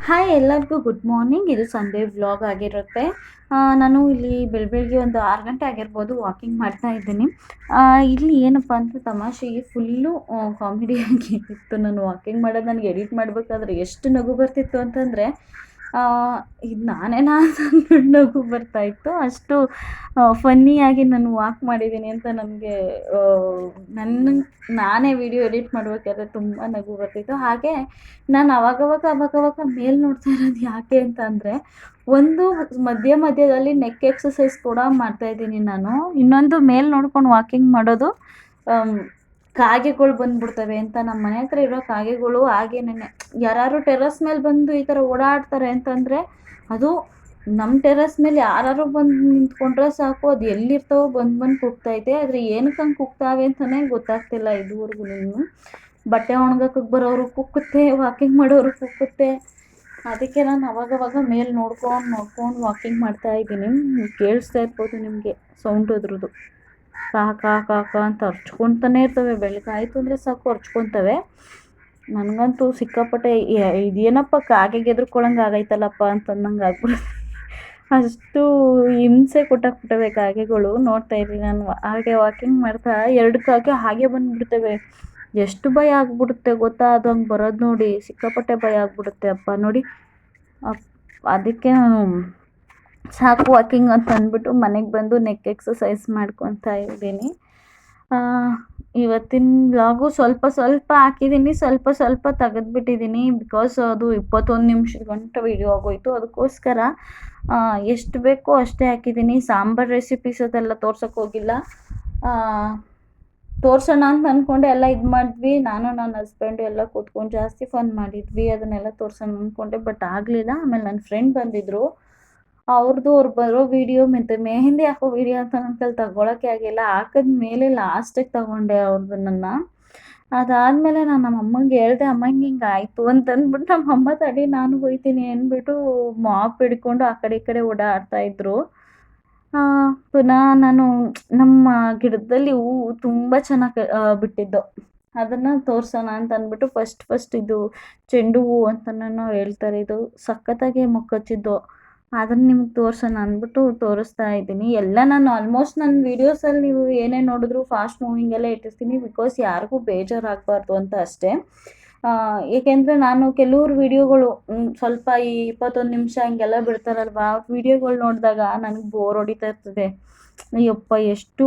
Hi ಎಲ್ಲರಿಗೂ good morning. ಇದು Sunday vlog ಆಗಿರುತ್ತೆ. ನಾನು ಇಲ್ಲಿ ಬೆಳಗ್ಗೆ ಒಂದು 6 ಗಂಟೆ ಆಗಿರ್ಬೋದು ವಾಕಿಂಗ್ ಮಾಡ್ತಾ ಇದ್ದೀನಿ. ಇಲ್ಲಿ ಏನಪ್ಪ ಅಂದರೆ ತಮಾಷೆಗೆ ಫುಲ್ಲು ಕಾಮಿಡಿಯಾಗಿ ಇತ್ತು. ನಾನು ವಾಕಿಂಗ್ ಮಾಡೋದು ನನಗೆ ಎಡಿಟ್ ಮಾಡಬೇಕಾದ್ರೆ ಎಷ್ಟು ನಗು ಬರ್ತಿತ್ತು ಅಂತಂದರೆ ಇದು ನಾನೇನಾ ಅಂದ್ಬಿಟ್ಟು ನಗು ಬರ್ತಾಯಿತ್ತು. ಅಷ್ಟು ಫನ್ನಿಯಾಗಿ ನಾನು ವಾಕ್ ಮಾಡಿದ್ದೀನಿ ಅಂತ ನನಗೆ ನಾನೇ ವಿಡಿಯೋ ಎಡಿಟ್ ಮಾಡಬೇಕಾದ್ರೆ ತುಂಬ ನಗು ಬರ್ತಿತ್ತು. ಹಾಗೆ ನಾನು ಅವಾಗವಾಗ ಮೇಲೆ ನೋಡ್ತಾ ಇರೋದು ಯಾಕೆ ಅಂತ ಅಂದರೆ, ಒಂದು ಮಧ್ಯದಲ್ಲಿ ನೆಕ್ ಎಕ್ಸಸೈಸ್ ಕೂಡ ಮಾಡ್ತಾಯಿದ್ದೀನಿ ನಾನು. ಇನ್ನೊಂದು ಮೇಲೆ ನೋಡ್ಕೊಂಡು ವಾಕಿಂಗ್ ಮಾಡೋದು. ಕಾಗೆಗಳು ಬಂದುಬಿಡ್ತವೆ ಅಂತ ನಮ್ಮ ಮನೆ ಹತ್ರ ಇರೋ ಕಾಗೆಗಳು ಹಾಗೇನೆ ಯಾರು ಟೆರ್ರಸ್ ಮೇಲೆ ಬಂದು ಈ ಥರ ಓಡಾಡ್ತಾರೆ ಅಂತಂದರೆ, ಅದು ನಮ್ಮ ಟೆರ್ರಸ್ ಮೇಲೆ ಯಾರು ಬಂದು ನಿಂತ್ಕೊಂಡ್ರೆ ಸಾಕು, ಅದು ಎಲ್ಲಿರ್ತಾವೋ ಬಂದು ಕೂಗ್ತೈತೆ. ಆದರೆ ಏನಕ್ಕೆ ಹಂಗೆ ಕೂಗ್ತಾವೆ ಅಂತಲೇ ಗೊತ್ತಾಗ್ತಿಲ್ಲ ಇದುವರೆಗೂ. ಬಟ್ಟೆ ಒಣಗಕ್ಕೆ ಬರೋರು ಕುಕ್ಕುತ್ತೆ, ವಾಕಿಂಗ್ ಮಾಡೋರು ಕುಕ್ಕುತ್ತೆ. ಅದಕ್ಕೆ ನಾನು ಅವಾಗವಾಗ ಮೇಲೆ ನೋಡ್ಕೊಂಡು ವಾಕಿಂಗ್ ಮಾಡ್ತಾಯಿದ್ದೀನಿ. ಕೇಳಿಸ್ತಾ ಇರ್ಬೋದು ನಿಮಗೆ ಸೌಂಡ್ ಅದ್ರದ್ದು. ಕಾ ಕಾ ಕಾ ಕಾ ಅಂತ ಅರ್ಚ್ಕೊತಾನೆ ಇರ್ತವೆ. ಬೆಳಗ್ಗೆ ಆಯಿತು ಅಂದರೆ ಸಾಕು ಅರ್ಚ್ಕೊತವೆ. ನನಗಂತೂ ಸಿಕ್ಕಾಪಟ್ಟೆ ಇದೇನಪ್ಪ ಕಾಗೆಗೆ ಎದ್ರುಕೊಳ್ಳಂಗೆ ಆಗೈತಲ್ಲಪ್ಪ ಅಂತಂದಂಗೆ ಆಗ್ಬಿಡುತ್ತೆ. ಅಷ್ಟು ಹಿಂಸೆ ಕೊಟ್ಟಾಕ್ಬಿಟ್ಟವೆ ಕಾಗೆಗಳು. ನೋಡ್ತಾ ಇರಿ, ನಾನು ಹಾಗೆ ವಾಕಿಂಗ್ ಮಾಡ್ತಾ 2 ಕಾಗೆ ಹಾಗೆ ಬಂದುಬಿಡ್ತವೆ. ಎಷ್ಟು ಭಯ ಆಗ್ಬಿಡುತ್ತೆ ಗೊತ್ತಾ ಅದು ಹಂಗೆ ಬರೋದು ನೋಡಿ. ಸಿಕ್ಕಾಪಟ್ಟೆ ಭಯ ಆಗ್ಬಿಡುತ್ತೆ ಅಪ್ಪ ನೋಡಿ. ಅದಕ್ಕೆ ನಾನು ಸಾಕು ವಾಕಿಂಗ್ ಅಂತ ಅಂದ್ಬಿಟ್ಟು ಮನೆಗೆ ಬಂದು ನೆಕ್ ಎಕ್ಸಸೈಸ್ ಮಾಡ್ಕೊತಾ ಇದ್ದೀನಿ. ಇವತ್ತಿನ ವ್ಲಾಗು ಸ್ವಲ್ಪ ಹಾಕಿದ್ದೀನಿ, ಸ್ವಲ್ಪ ತೆಗೆದ್ಬಿಟ್ಟಿದ್ದೀನಿ. ಬಿಕಾಸ್ ಅದು 21 ನಿಮಿಷದ ಗಂಟ ವೀಡಿಯೋ ಆಗೋಯಿತು. ಅದಕ್ಕೋಸ್ಕರ ಎಷ್ಟು ಬೇಕೋ ಅಷ್ಟೇ ಹಾಕಿದ್ದೀನಿ. ಸಾಂಬಾರು ರೆಸಿಪೀಸ್ ಅದೆಲ್ಲ ತೋರ್ಸೋಕ್ಕೆ ಹೋಗಿಲ್ಲ. ತೋರ್ಸೋಣ ಅಂತ ಅಂದ್ಕೊಂಡೆ, ಎಲ್ಲ ಇದು ಮಾಡಿದ್ವಿ. ನಾನು ನನ್ನ ಹಸ್ಬೆಂಡು ಎಲ್ಲ ಕೂತ್ಕೊಂಡು ಜಾಸ್ತಿ ಫನ್ ಮಾಡಿದ್ವಿ. ಅದನ್ನೆಲ್ಲ ತೋರ್ಸೋಣ ಅಂದ್ಕೊಂಡೆ, ಬಟ್ ಆಗಲಿಲ್ಲ. ಆಮೇಲೆ ನನ್ನ ಫ್ರೆಂಡ್ ಬಂದಿದ್ದರು. ಅವ್ರು ಬರೋ ವೀಡಿಯೋ ಮತ್ತು ಮೆಹಂದಿ ಹಾಕೋ ವೀಡಿಯೋ ಅಂತ ನನ್ನ ಕೈಲಿ ತಗೊಳಕ್ಕೆ ಆಗಿಲ್ಲ. ಹಾಕಿದ್ಮೇಲೆ ಲಾಸ್ಟಿಗೆ ತಗೊಂಡೆ ಅವ್ರದನ್ನ. ಅದಾದಮೇಲೆ ನಾನು ನಮ್ಮ ಅಮ್ಮಂಗೆ ಹೇಳಿದೆ, ಅಮ್ಮ ಹಿಂಗೆ ಆಯಿತು ಅಂತಂದ್ಬಿಟ್ಟು. ನಮ್ಮ ಅಮ್ಮ ತಡಿ ನಾನು ಹೋಗ್ತೀನಿ ಅಂದ್ಬಿಟ್ಟು ಮಾಪ್ ಹಿಡ್ಕೊಂಡು ಆ ಕಡೆ ಈ ಕಡೆ ಓಡಾಡ್ತಾಯಿದ್ರು. ಪುನಃ ನಾನು ನಮ್ಮ ಗಿಡದಲ್ಲಿ ಹೂವು ತುಂಬ ಚೆನ್ನಾಗಿ ಬಿಟ್ಟಿದ್ದು. ಅದನ್ನು ತೋರಿಸೋಣ ಅಂತ ಅಂದ್ಬಿಟ್ಟು ಫಸ್ಟ್ ಇದು ಚೆಂಡು ಹೂವು ಅಂತನೂ ಹೇಳ್ತಾರೆ. ಇದು ಸಖತ್ತಾಗಿ ಮೊಗ್ಗೊಚ್ಚಿದ್ದು. ಅದನ್ನು ನಿಮ್ಗೆ ತೋರಿಸೋಣ ಅಂದ್ಬಿಟ್ಟು ತೋರಿಸ್ತಾ ಇದ್ದೀನಿ. ಎಲ್ಲ ನಾನು ಆಲ್ಮೋಸ್ಟ್ ನನ್ನ ವೀಡಿಯೋಸಲ್ಲಿ ನೀವು ಏನೇ ನೋಡಿದ್ರು ಫಾಸ್ಟ್ ಮೂವಿಂಗೆಲ್ಲ ಇಟ್ಟಿರ್ತೀನಿ. ಬಿಕಾಸ್ ಯಾರಿಗೂ ಬೇಜಾರಾಗಬಾರ್ದು ಅಂತ ಅಷ್ಟೇ. ಏಕೆಂದರೆ ನಾನು ಕೆಲವ್ರು ವೀಡಿಯೋಗಳು ಸ್ವಲ್ಪ ಈ 21 ನಿಮಿಷ ಹಿಂಗೆಲ್ಲ ಬಿಡ್ತಾರಲ್ವ, ವೀಡಿಯೋಗಳು ನೋಡಿದಾಗ ನನಗೆ ಬೋರ್ ಹೊಡಿತಾ ಇರ್ತದೆ. ಅಯ್ಯಪ್ಪ ಎಷ್ಟು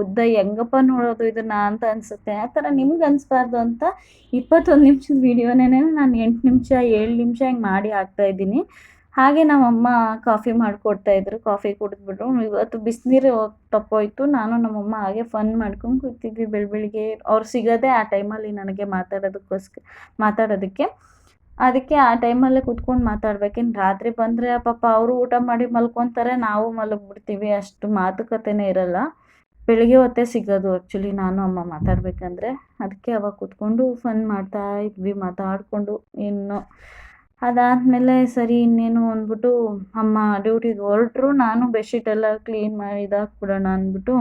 ಉದ್ದ ಹೆಂಗಪ್ಪ ನೋಡೋದು ಇದನ್ನು ಅಂತ ಅನಿಸುತ್ತೆ. ಆ ಥರ ನಿಮ್ಗೆ ಅನಿಸ್ಬಾರ್ದು ಅಂತ 21 ನಿಮಿಷದ ವೀಡಿಯೋನೇ ನಾನು 8 ನಿಮಿಷ 7 ನಿಮಿಷ ಹಿಂಗೆ ಮಾಡಿ ಹಾಕ್ತಾಯಿದ್ದೀನಿ. ಹಾಗೆ ನಮ್ಮಮ್ಮ ಕಾಫಿ ಮಾಡಿಕೊಡ್ತಾಯಿದ್ರು. ಕಾಫಿ ಕುಡಿದ್ಬಿಟ್ಟು ಇವತ್ತು ಬಿಸಿನೀರು ತಪ್ಪೋಯ್ತು. ನಾನು ನಮ್ಮಮ್ಮ ಹಾಗೆ ಫನ್ ಮಾಡ್ಕೊಂಡು ಕೂತಿದ್ವಿ ಬೆಳಗ್ಗೆ. ಅವ್ರು ಸಿಗೋದೇ ಆ ಟೈಮಲ್ಲಿ ನನಗೆ ಮಾತಾಡೋದಕ್ಕೆ. ಅದಕ್ಕೆ ಆ ಟೈಮಲ್ಲೇ ಕೂತ್ಕೊಂಡು ಮಾತಾಡ್ಬೇಕೇನು. ರಾತ್ರಿ ಬಂದರೆ ಪಾಪ ಅವರು ಊಟ ಮಾಡಿ ಮಲ್ಕೊತಾರೆ, ನಾವು ಮಲಗಿಬಿಡ್ತೀವಿ. ಅಷ್ಟು ಮಾತುಕತೆನೇ ಇರಲ್ಲ. ಬೆಳಗ್ಗೆ ಹೊತ್ತೇ ಸಿಗೋದು ಆ್ಯಕ್ಚುಲಿ ನಾನು ಅಮ್ಮ ಮಾತಾಡಬೇಕಂದ್ರೆ. ಅದಕ್ಕೆ ಅವಾಗ ಕೂತ್ಕೊಂಡು ಫನ್ ಮಾಡ್ತಾ ಇದ್ವಿ ಮಾತಾಡಿಕೊಂಡು. ಇನ್ನು ಅದಾದಮೇಲೆ ಸರಿ ಇನ್ನೇನು ಅಂದ್ಬಿಟ್ಟು ಅಮ್ಮ ಡ್ಯೂಟಿಗೆ ಹೊರಟ್ರು. ನಾನು ಬೆಡ್ಶೀಟ್ ಎಲ್ಲ ಕ್ಲೀನ್ ಮಾಡಿ ಇದಾಕ್ಬಿಡೋಣ ಅಂದ್ಬಿಟ್ಟು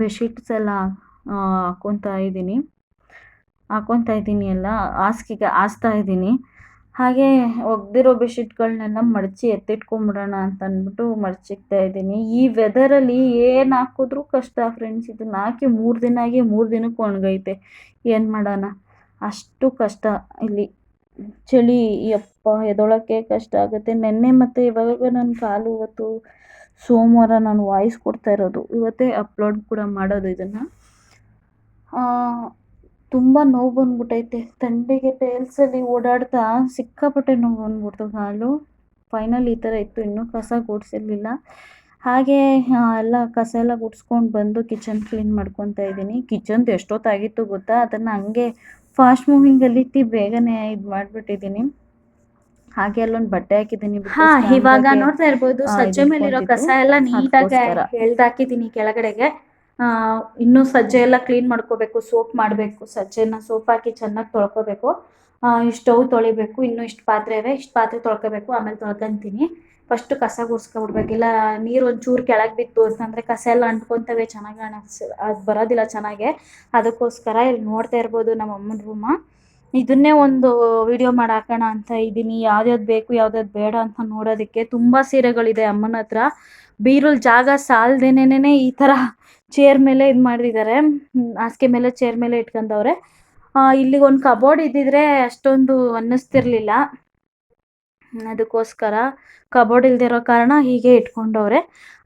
ಬೆಡ್ಶೀಟ್ಸ್ ಎಲ್ಲ ಹಾಕ್ಕೊತಾ ಇದ್ದೀನಿ ಎಲ್ಲ ಹಾಸಿಗೆಗೆ ಹಾಸ್ತಾ ಇದ್ದೀನಿ. ಹಾಗೆ ಒಗೆದಿರೋ ಬೆಡ್ಶೀಟ್ಗಳನ್ನೆಲ್ಲ ಮಡಚಿ ಎತ್ತಿಟ್ಕೊಂಬಿಡೋಣ ಅಂತ ಅಂದ್ಬಿಟ್ಟು ಮಡಚಿಕ್ತಾ ಇದ್ದೀನಿ. ಈ ವೆದರಲ್ಲಿ ಏನು ಹಾಕಿದ್ರೂ ಕಷ್ಟ ಫ್ರೆಂಡ್ಸ್. ಇದನ್ನು ಹಾಕಿ 3 ದಿನ ಆಗಿ 3 ದಿನಕ್ಕೆ ಒಣಗೈತೆ. ಏನು ಮಾಡೋಣ, ಅಷ್ಟು ಕಷ್ಟ ಇಲ್ಲಿ ಚಳಿ. ಯಪ್ಪ ಎದ್ದೊಳಕ್ಕೆ ಕಷ್ಟ ಆಗುತ್ತೆ. ನೆನ್ನೆ ಮತ್ತು ಇವಾಗ ನನ್ನ ಕಾಲು, ಇವತ್ತು ಸೋಮವಾರ ನಾನು ವಾಯ್ಸ್ ಕೊಡ್ತಾ ಇರೋದು, ಇವತ್ತೇ ಅಪ್ಲೋಡ್ ಕೂಡ ಮಾಡೋದು ಇದನ್ನು. ತುಂಬ ನೋವು ಬಂದ್ಬಿಟ್ಟೈತೆ. ಥಂಡಿಗೆ ಟೈಲ್ಸಲ್ಲಿ ಓಡಾಡ್ತಾ ಸಿಕ್ಕಾಪಟ್ಟೆ ನೋವು ಬಂದ್ಬಿಡ್ತು ಕಾಲು. ಫೈನಲ್ ಈ ಥರ ಇತ್ತು. ಇನ್ನೂ ಕಸ ಗುಡಿಸಿರಲಿಲ್ಲ. ಹಾಗೆ ಎಲ್ಲ ಕಸ ಎಲ್ಲ ಗುಡಿಸ್ಕೊಂಡು ಬಂದು ಕಿಚನ್ ಕ್ಲೀನ್ ಮಾಡ್ಕೊತಾ ಇದ್ದೀನಿ. ಕಿಚನ್ದು ಎಷ್ಟೊತ್ತಾಗಿತ್ತು ಗೊತ್ತಾ, ಅದನ್ನು ಹಂಗೆ ಫಾಸ್ಟ್ ಮೂವಿಂಗಲ್ಲಿ ಬೇಗನೆ ಇದು ಮಾಡಿಬಿಟ್ಟಿದ್ದೀನಿ. ಹಾಗೆ ಅಲ್ಲೊಂದು ಬಟ್ಟೆ ಹಾಕಿದ್ದೀನಿ. ಇವಾಗ ನೋಡ್ತಾ ಇರ್ಬೋದು ಸಜ್ಜೆ ಮೇಲಿರೋ ಕಸ ಎಲ್ಲ ನೀಟಾಗಿ ಎಳ್ದಾಕಿದ್ದೀನಿ ಕೆಳಗಡೆಗೆ. ಇನ್ನೂ ಸಜ್ಜೆ ಎಲ್ಲ ಕ್ಲೀನ್ ಮಾಡ್ಕೋಬೇಕು, ಸೋಪ್ ಮಾಡಬೇಕು. ಸಜ್ಜೆನ ಸೋಪ್ ಹಾಕಿ ಚೆನ್ನಾಗಿ ತೊಳ್ಕೊಬೇಕು. ಸ್ಟವ್ ತೊಳಿಬೇಕು. ಇನ್ನೂ ಇಷ್ಟು ಪಾತ್ರೆ ಇವೆ, ಇಷ್ಟು ಪಾತ್ರೆ ತೊಳ್ಕೊಬೇಕು. ಆಮೇಲೆ ತೊಳ್ಕೊತೀನಿ. ಫಸ್ಟು ಕಸ ಗುಡಿಸ್ಕೊಬಿಡ್ಬೇಕಿಲ್ಲ. ನೀರು ಒಂಚೂರು ಕೆಳಗೆ ಬಿತ್ತು ಅಂತಂದರೆ ಕಸ ಎಲ್ಲ ಅಂಟ್ಕೊತವೆ, ಚೆನ್ನಾಗಿ ಅದು ಬರೋದಿಲ್ಲ ಚೆನ್ನಾಗೆ. ಅದಕ್ಕೋಸ್ಕರ ಇಲ್ಲಿ ನೋಡ್ತಾ ಇರ್ಬೋದು ನಮ್ಮ ಅಮ್ಮನ ರೂಮ. ಇದನ್ನೇ ಒಂದು ವಿಡಿಯೋ ಮಾಡಿ ಹಾಕೋಣ ಅಂತ ಇದ್ದೀನಿ. ಯಾವ್ದ್ಯಾವ್ದು ಬೇಕು ಯಾವ್ದ್ಯಾವ್ದು ಬೇಡ ಅಂತ ನೋಡೋದಕ್ಕೆ. ತುಂಬ ಸೀರೆಗಳಿದೆ ಅಮ್ಮನ ಹತ್ರ. ಬೀರುಲ್ ಜಾಗ ಸಾಲ್ದೇನೆ ಈ ಥರ ಚೇರ್ ಮೇಲೆ ಇದು ಮಾಡಿದ್ದಾರೆ. ಹಾಸಿಗೆ ಮೇಲೆ ಚೇರ್ ಮೇಲೆ ಇಟ್ಕೊಂಡವ್ರೆ. ಇಲ್ಲಿಗೆ ಒಂದು ಕಬೋರ್ಡ್ ಇದ್ದಿದ್ರೆ ಅಷ್ಟೊಂದು ಅನ್ನಿಸ್ತಿರ್ಲಿಲ್ಲ. ಅದಕ್ಕೋಸ್ಕರ ಕಬೋರ್ಡ್ ಇಲ್ದಿರೋ ಕಾರಣ ಹೀಗೆ ಇಟ್ಕೊಂಡವ್ರೆ.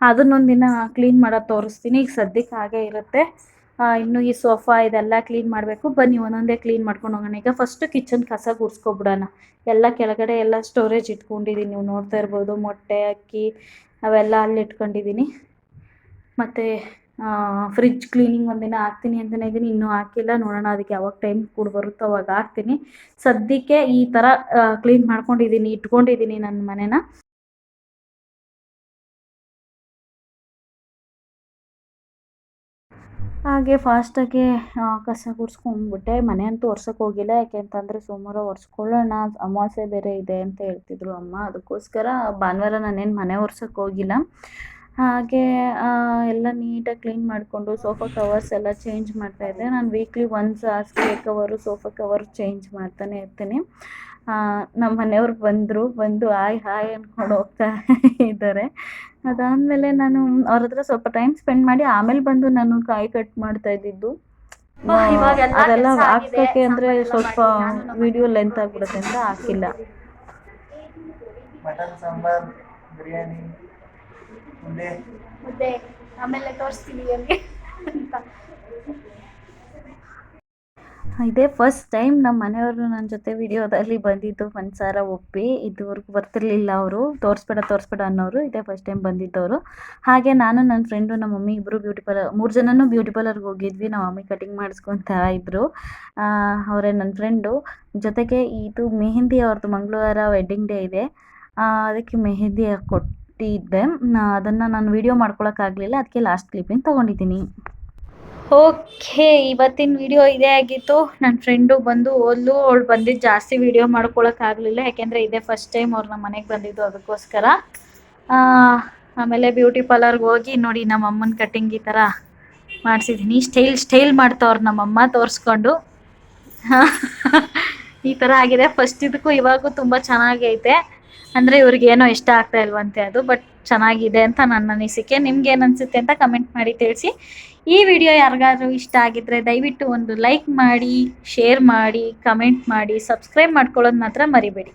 ಅದನ್ನೊಂದಿನ ಕ್ಲೀನ್ ಮಾಡೋದು ತೋರಿಸ್ತೀನಿ. ಈಗ ಸದ್ಯಕ್ಕೆ ಹಾಗೆ ಇರುತ್ತೆ. ಇನ್ನು ಈ ಸೋಫಾ ಇದೆಲ್ಲ ಕ್ಲೀನ್ ಮಾಡಬೇಕು. ಬನ್ನಿ ಒಂದೊಂದೇ ಕ್ಲೀನ್ ಮಾಡ್ಕೊಂಡು ಹೋಗೋಣ. ಈಗ ಫಸ್ಟು ಕಿಚನ್ ಕಸ ಗುಡಿಸ್ಕೊಬಿಡೋಣ. ಎಲ್ಲ ಕೆಳಗಡೆ ಎಲ್ಲ ಸ್ಟೋರೇಜ್ ಇಟ್ಕೊಂಡಿದ್ದೀನಿ. ನೀವು ನೋಡ್ತಾ ಇರ್ಬೋದು, ಮೊಟ್ಟೆ, ಅಕ್ಕಿ ಅವೆಲ್ಲ ಅಲ್ಲಿ ಇಟ್ಕೊಂಡಿದ್ದೀನಿ. ಮತ್ತು ಫ್ರಿಜ್ ಕ್ಲೀನಿಂಗ್ ಒಂದಿನ ಹಾಕ್ತೀನಿ ಅಂತಲೇ ಇದ್ದೀನಿ. ಇನ್ನೂ ಹಾಕಿಲ್ಲ, ನೋಡೋಣ ಅದಕ್ಕೆ ಯಾವಾಗ ಟೈಮ್ ಕೂಡ ಬರುತ್ತೋ ಅವಾಗ ಹಾಕ್ತೀನಿ. ಸದ್ಯಕ್ಕೆ ಈ ಥರ ಕ್ಲೀನ್ ಮಾಡ್ಕೊಂಡಿದ್ದೀನಿ, ಇಟ್ಕೊಂಡಿದ್ದೀನಿ ನನ್ನ ಮನೇನ. ಹಾಗೆ ಫಾಸ್ಟಾಗಿ ಕಸ ಗುಡಿಸ್ಕೊಂಡ್ಬಿಟ್ಟೆ. ಮನೆ ಅಂತೂ ಒರ್ಸೋಕೆ ಹೋಗಿಲ್ಲ, ಯಾಕೆ ಅಂತಂದರೆ ಸೋಮವಾರ ಒರೆಸ್ಕೊಳ್ಳೋಣ, ಅಮಾವಾಸ್ಯೆ ಬೇರೆ ಇದೆ ಅಂತ ಹೇಳ್ತಿದ್ರು ಅಮ್ಮ. ಅದಕ್ಕೋಸ್ಕರ ಭಾನುವಾರ ನಾನೇನು ಮನೆ ಒರ್ಸೋಕೆ ಹೋಗಿಲ್ಲ. ಹಾಗೆ ಎಲ್ಲ ನೀಟಾಗಿ ಕ್ಲೀನ್ ಮಾಡಿಕೊಂಡು ಸೋಫಾ ಕವರ್ಸ್ ಎಲ್ಲ ಚೇಂಜ್ ಮಾಡ್ತಾಯಿದ್ದೆ. ನಾನು ವೀಕ್ಲಿ ಒನ್ಸ್ ಹಾಸಿಗೆ ಕವರು, ಸೋಫಾ ಕವರ್ ಚೇಂಜ್ ಮಾಡ್ತಾನೆ ಇರ್ತೀನಿ. ನಮ್ಮ ಮನೆಯವ್ರು ಬಂದು ಹಾಯ್ ಹಾಯ್ ಅಂದ್ಕೊಂಡು ಹೋಗ್ತಾ ಇದ್ದಾರೆ. ಅದಾದಮೇಲೆ ನಾನು ಅವ್ರ ಹತ್ರ ಸ್ವಲ್ಪ ಟೈಮ್ ಸ್ಪೆಂಡ್ ಮಾಡಿ ಆಮೇಲೆ ಬಂದು ನಾನು ಕಾಯಿ ಕಟ್ ಮಾಡ್ತಾ ಇದ್ದಿದ್ದು. ಅದೆಲ್ಲ ಹಾಕ್ಬೇಕೆ ಅಂದರೆ ಸ್ವಲ್ಪ ವಿಡಿಯೋ ಲೆಂತ್ ಆಗಿಬಿಡುತ್ತೆ ಅಂತ ಹಾಕಿಲ್ಲ. ಮಟನ್ ಸಾಂಬಾರ್, ಬಿರಿಯಾನಿ, ಮುದ್ದೆ ಆಮೇಲೆ ತೋರಿಸ್ತೀನಿ ಅಂತ. ಇದೇ ಫಸ್ಟ್ ಟೈಮ್ ನಮ್ಮ ಮನೆಯವರು ನನ್ನ ಜೊತೆ ವಿಡಿಯೋದಲ್ಲಿ ಬಂದಿದ್ದು ಮನ್ಸಾರ ಒಪ್ಪಿ. ಇದುವರೆಗೂ ಬರ್ತಿರ್ಲಿಲ್ಲ ಅವರು. ತೋರಿಸ್ಬೇಡ ಅನ್ನೋರು. ಇದೇ ಫಸ್ಟ್ ಟೈಮ್ ಬಂದಿದ್ದವರು. ಹಾಗೆ ನಾನು ನನ್ನ ಫ್ರೆಂಡು ನಮ್ಮ ಮಮ್ಮಿ ಇಬ್ಬರು ಬ್ಯೂಟಿ ಪಾರ್ಲರ್, 3 ಜನನೂ ಬ್ಯೂಟಿ ಪಾರ್ಲರ್ಗೆ ಹೋಗಿದ್ವಿ. ನಮ್ಮ ಮಮ್ಮಿ ಕಟಿಂಗ್ ಮಾಡಿಸ್ಕೊತಾ ಇದ್ದರು. ಅವರೇ ನನ್ನ ಫ್ರೆಂಡು. ಜೊತೆಗೆ ಇದು ಮೆಹಂದಿ ಅವ್ರದ್ದು ಮಂಗಳವಾರ ವೆಡ್ಡಿಂಗ್ ಡೇ ಇದೆ. ಅದಕ್ಕೆ ಮೆಹಂದಿ ಕೊಟ್ಟಿದ್ದೆ. ಅದನ್ನು ನಾನು ವಿಡಿಯೋ ಮಾಡ್ಕೊಳಕ್ಕಾಗಲಿಲ್ಲ, ಅದಕ್ಕೆ ಲಾಸ್ಟ್ ಕ್ಲಿಪ್ಪಿಂಗ್ ತೊಗೊಂಡಿದ್ದೀನಿ. ಓಕೆ, ಇವತ್ತಿನ ವಿಡಿಯೋ ಇದೇ ಆಗಿತ್ತು. ನನ್ನ ಫ್ರೆಂಡು ಬಂದು ಹೋದ್ಲು. ಅವಳು ಬಂದಿದ್ದು ಜಾಸ್ತಿ ವಿಡಿಯೋ ಮಾಡ್ಕೊಳಕ್ಕಾಗಲಿಲ್ಲ, ಯಾಕೆಂದರೆ ಇದೇ ಫಸ್ಟ್ ಟೈಮ್ ಅವ್ರು ನಮ್ಮ ಮನೆಗೆ ಬಂದಿದ್ದು, ಅದಕ್ಕೋಸ್ಕರ. ಆಮೇಲೆ ಬ್ಯೂಟಿ ಪಾರ್ಲರ್ಗೆ ಹೋಗಿ ನೋಡಿ ನಮ್ಮ ಅಮ್ಮನ ಕಟ್ಟಿಂಗ್ ಈ ಥರ ಮಾಡಿಸಿದ್ದೀನಿ. ಸ್ಟೈಲ್ ಮಾಡ್ತವ್ರು ನಮ್ಮಮ್ಮ ತೋರಿಸ್ಕೊಂಡು. ಈ ಥರ ಆಗಿದೆ. ಫಸ್ಟ್ ಇದಕ್ಕೂ ಇವಾಗೂ ತುಂಬ ಚೆನ್ನಾಗೈತೆ. ಅಂದರೆ ಇವ್ರಿಗೇನೋ ಇಷ್ಟ ಆಗ್ತಾ ಇಲ್ವಂತೆ ಅದು, ಬಟ್ ಚೆನ್ನಾಗಿದೆ ಅಂತ ನನ್ನ ಅನಿಸಿಕೆ. ನಿಮ್ಗೆ ಏನು ಅನಿಸುತ್ತೆ ಅಂತ ಕಮೆಂಟ್ ಮಾಡಿ ತಿಳಿಸಿ. ಈ ವಿಡಿಯೋ ಯಾರಿಗಾದ್ರೂ ಇಷ್ಟ ಆಗಿದ್ರೆ ದಯವಿಟ್ಟು ಒಂದು ಲೈಕ್ ಮಾಡಿ, ಶೇರ್ ಮಾಡಿ, ಕಮೆಂಟ್ ಮಾಡಿ, ಸಬ್ಸ್ಕ್ರೈಬ್ ಮಾಡ್ಕೊಳ್ಳೋದು ಮಾತ್ರ ಮರಿಬೇಡಿ.